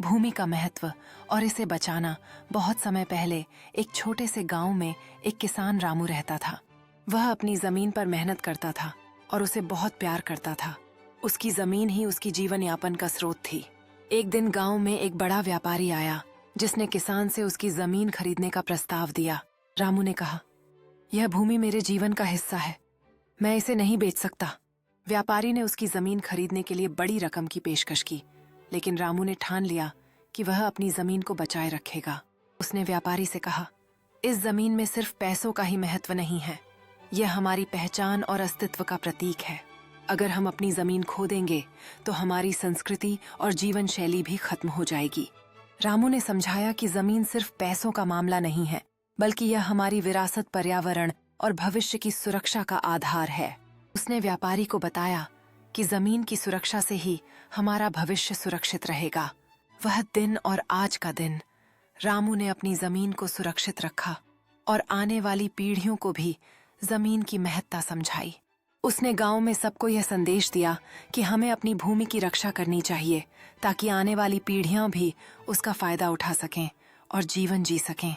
भूमि का महत्व और इसे बचाना। बहुत समय पहले एक छोटे से गांव में एक किसान रामू रहता था। वह अपनी जमीन पर मेहनत करता था और उसे बहुत प्यार करता था। उसकी जमीन ही उसकी जीवन यापन का स्रोत थी। एक दिन गांव में एक बड़ा व्यापारी आया जिसने किसान से उसकी जमीन खरीदने का प्रस्ताव दिया। रामू ने कहा, यह भूमि मेरे जीवन का हिस्सा है, मैं इसे नहीं बेच सकता। व्यापारी ने उसकी जमीन खरीदने के लिए बड़ी रकम की पेशकश की, लेकिन रामू ने ठान लिया कि वह अपनी जमीन को बचाए रखेगा। उसने व्यापारी से कहा, इस जमीन में सिर्फ पैसों का ही महत्व नहीं है, यह हमारी पहचान और अस्तित्व का प्रतीक है। अगर हम अपनी जमीन खो देंगे तो हमारी संस्कृति और जीवन शैली भी खत्म हो जाएगी। रामू ने समझाया कि जमीन सिर्फ पैसों का मामला नहीं है, बल्कि यह हमारी विरासत, पर्यावरण और भविष्य की सुरक्षा का आधार है। उसने व्यापारी को बताया कि जमीन की सुरक्षा से ही हमारा भविष्य सुरक्षित रहेगा। वह दिन और आज का दिन रामू ने अपनी जमीन को सुरक्षित रखा और आने वाली पीढ़ियों को भी जमीन की महत्ता समझाई। उसने गांव में सबको यह संदेश दिया कि हमें अपनी भूमि की रक्षा करनी चाहिए ताकि आने वाली पीढ़ियां भी उसका फायदा उठा सकें और जीवन जी सकें।